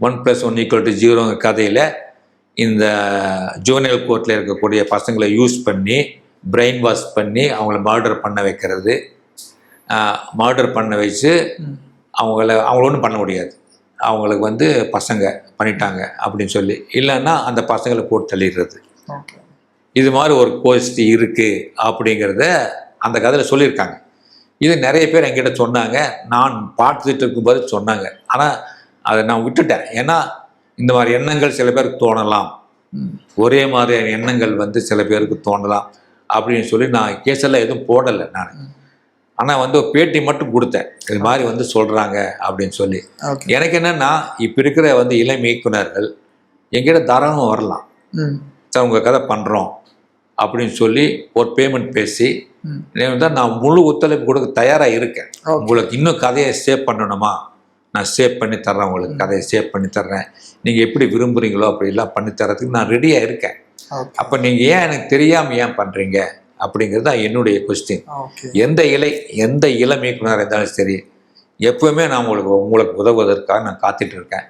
1+1 = 0 கதையில் இந்த ஜூனியர் கோர்ட்டில் இருக்கக்கூடிய பசங்களை யூஸ் பண்ணி பிரெயின் வாஷ் பண்ணி அவங்கள மர்டர் பண்ண வைக்கிறது, மர்டர் பண்ண வச்சு அவங்கள ஒன்றும் பண்ண முடியாது, அவங்களுக்கு வந்து பசங்க பண்ணிட்டாங்க அப்படின்னு சொல்லி, இல்லைன்னா அந்த பசங்களை போட்டு தள்ளிடுறது. இது மாதிரி ஒரு கோஷ்டி இருக்குது அப்படிங்கிறத அந்த கதையில் சொல்லியிருக்காங்க. இது நிறைய பேர் என்கிட்ட சொன்னாங்க, நான் பார்த்துட்டு இருக்கும்போது சொன்னாங்க. ஆனால் அதை நான் விட்டுட்டேன். ஏன்னா இந்த மாதிரி எண்ணங்கள் சில பேருக்கு தோணலாம், ஒரே மாதிரியான எண்ணங்கள் வந்து சில பேருக்கு தோணலாம் அப்படின்னு சொல்லி நான் கேஸெல்லாம் எதுவும் போடலை நான். ஆனால் வந்து ஒரு பேட்டி மட்டும் கொடுத்தேன், இது மாதிரி வந்து சொல்கிறாங்க அப்படின்னு சொல்லி. எனக்கு என்னென்னா, இப்போ இருக்கிற வந்து இளம் இயக்குனர்கள் என்கிட்ட தாராளமாக வரலாம், சார் உங்கள் கதை பண்ணுறோம் அப்படின்னு சொல்லி ஒரு பேமெண்ட் பேசி தான் நான் முழு ஒத்துழைப்பு கொடுக்க தயாராக இருக்கேன். உங்களுக்கு இன்னும் கதையை சேவ் பண்ணணுமா, நான் சேவ் பண்ணி தர்றேன், உங்களுக்கு கதையை சேவ் பண்ணி தர்றேன், நீங்கள் எப்படி விரும்புகிறீங்களோ அப்படிலாம் பண்ணி தர்றதுக்கு நான் ரெடியாக இருக்கேன். அப்போ நீங்கள் ஏன் எனக்கு தெரியாமல் ஏன் பண்ணுறீங்க அப்படிங்கிறது தான் என்னுடைய கொஸ்டின். எந்த இளம் இயக்குனராக இருந்தாலும் சரி, எப்போவுமே நான் உங்களுக்கு உதவுவதற்காக நான் காத்துட்டு இருக்கேன்.